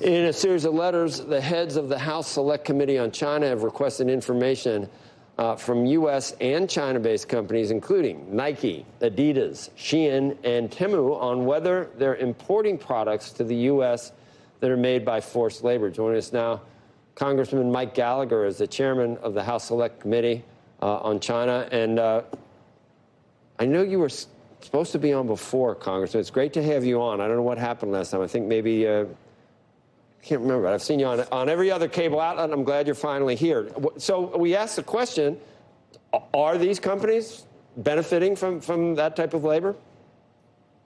In a series of letters, the heads of the House Select Committee on China have requested information from U.S. and China-based companies, including Nike, Adidas, Shein, and Temu, on whether they're importing products to the U.S. that are made by forced labor. Joining us now, Congressman Mike Gallagher is the chairman of the House Select Committee on China. And I know you were supposed to be on before, Congressman. It's great to have you on. I don't know what happened last time. I think maybe... I can't remember. I've seen you on every other cable outlet. I'm glad you're finally here. So we asked the question, are these companies benefiting from that type of labor?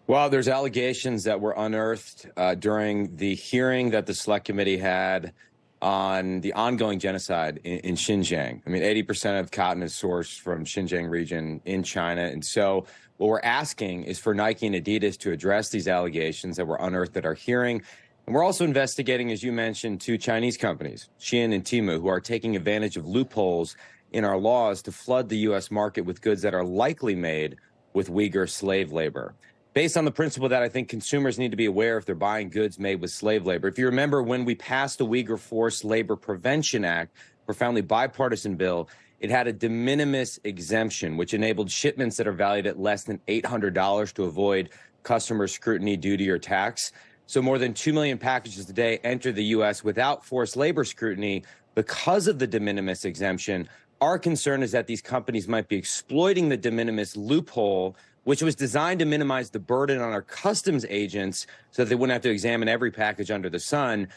Well, there's allegations that were unearthed during the hearing that the Select Committee had on the ongoing genocide in Xinjiang. I mean, 80% of cotton is sourced from Xinjiang region in China. And so what we're asking is for Nike and Adidas to address these allegations that were unearthed at our hearing. And we're also investigating, as you mentioned, two Chinese companies, Shein and Temu, who are taking advantage of loopholes in our laws to flood the U.S. market with goods that are likely made with Uyghur slave labor. Based on the principle that I think consumers need to be aware if they're buying goods made with slave labor. If you remember, when we passed the Uyghur Forced Labor Prevention Act, profoundly bipartisan bill, it had a de minimis exemption, which enabled shipments that are valued at less than $800 to avoid customer scrutiny, duty, or tax. So more than 2 million packages a day enter the U.S. without forced labor scrutiny because of the de minimis exemption. Our concern is that these companies might be exploiting the de minimis loophole, which was designed to minimize the burden on our customs agents so that they wouldn't have to examine every package under the sun.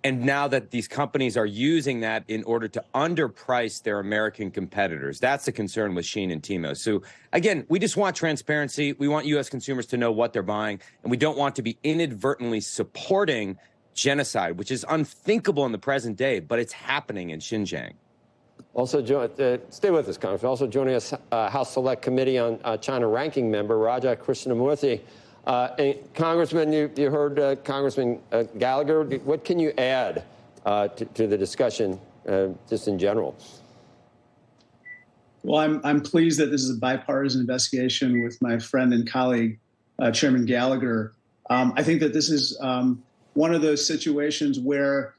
And now that these companies are using that in order to underprice their American competitors, that's the concern with Shein and Temu. So again, we just want transparency. We want U.S. consumers to know what they're buying, and we don't want to be inadvertently supporting genocide, which is unthinkable in the present day, but it's happening in Xinjiang. Also, stay with us, Congressman. Also joining us, House Select Committee on China ranking member Raja Krishnamoorthi. Congressman, you heard Congressman Gallagher. What can you add to the discussion just in general? Well, I'm pleased that this is a bipartisan investigation with my friend and colleague, Chairman Gallagher. I think that this is one of those situations where,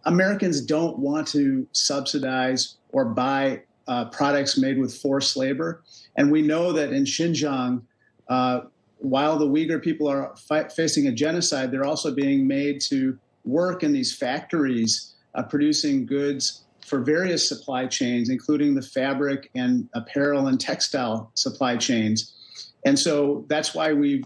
Americans don't want to subsidize or buy products made with forced labor. And we know that in Xinjiang, while the Uyghur people are facing a genocide, they're also being made to work in these factories producing goods for various supply chains, including the fabric and apparel and textile supply chains. And so that's why we've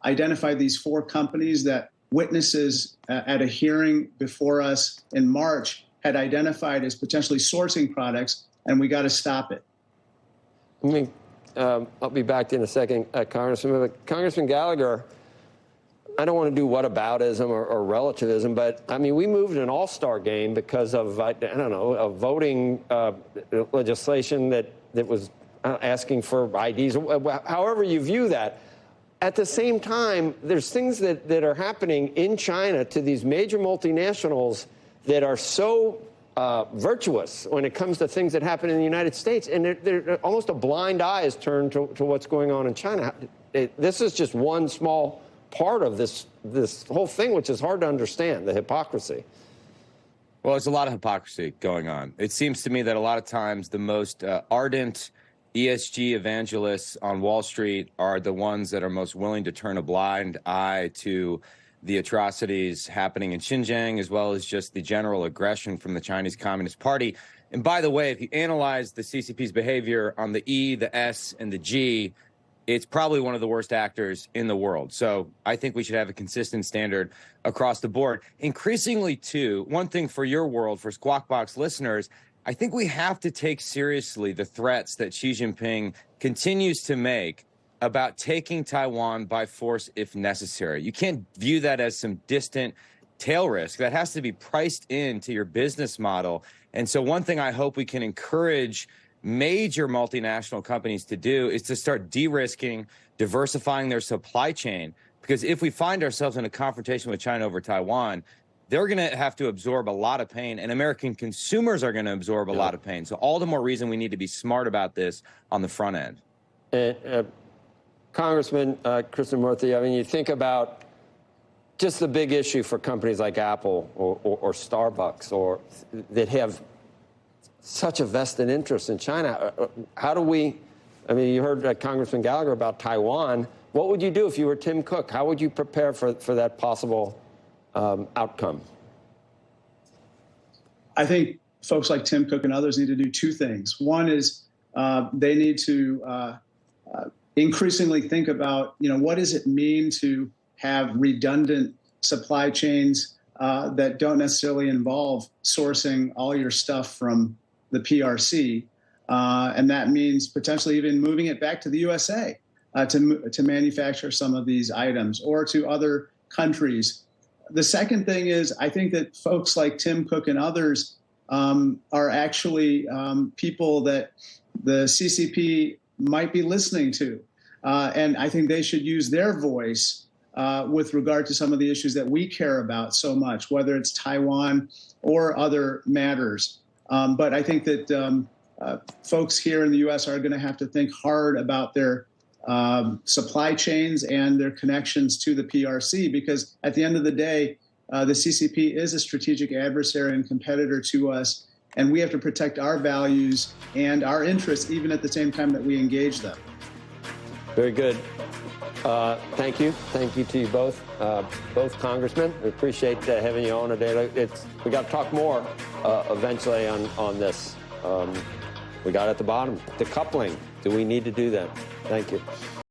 identified these 4 companies that witnesses at a hearing before us in March had identified as potentially sourcing products, and we got to stop it. I'll be back in a second, Congressman. But Congressman Gallagher, I don't want to do whataboutism or relativism, but I mean, we moved an all-star game because of, I don't know, a voting legislation that was asking for IDs, however you view that. At the same time, there's things that are happening in China to these major multinationals that are so virtuous when it comes to things that happen in the United States. And they're almost a blind eye is turned to what's going on in China. This is just one small part of this whole thing, which is hard to understand, the hypocrisy. Well, there's a lot of hypocrisy going on. It seems to me that a lot of times the most ardent ESG evangelists on Wall Street are the ones that are most willing to turn a blind eye to the atrocities happening in Xinjiang, as well as just the general aggression from the Chinese Communist Party. And by the way, if you analyze the CCP's behavior on the E, the S, and the G, it's probably one of the worst actors in the world. So I think we should have a consistent standard across the board. Increasingly, too, one thing for your world, for Squawk Box listeners, I think we have to take seriously the threats that Xi Jinping continues to make about taking Taiwan by force if necessary. You can't view that as some distant tail risk. That has to be priced into your business model. And so one thing I hope we can encourage major multinational companies to do is to start de-risking, diversifying their supply chain. Because if we find ourselves in a confrontation with China over Taiwan, they're going to have to absorb a lot of pain, and American consumers are going to absorb a lot of pain. So all the more reason we need to be smart about this on the front end. Congressman Krishnamoorthi, I mean, you think about just the big issue for companies like Apple or Starbucks or that have such a vested interest in China. How do we, I mean, you heard Congressman Gallagher about Taiwan. What would you do if you were Tim Cook? How would you prepare for that possible outcome? I think folks like Tim Cook and others need to do two things. One is they need to increasingly think about, what does it mean to have redundant supply chains that don't necessarily involve sourcing all your stuff from the PRC. And that means potentially even moving it back to the USA to manufacture some of these items or to other countries. The second thing is I think that folks like Tim Cook and others are actually people that the CCP might be listening to. And I think they should use their voice with regard to some of the issues that we care about so much, whether it's Taiwan or other matters. But I think that folks here in the U.S. are going to have to think hard about their supply chains and their connections to the PRC, because at the end of the day, the CCP is a strategic adversary and competitor to us, and we have to protect our values and our interests even at the same time that we engage them. Very good. Thank you. Thank you to you both, both congressmen. We appreciate having you on today. We got to talk more eventually on this. We got at the bottom, decoupling. Do we need to do that? Thank you.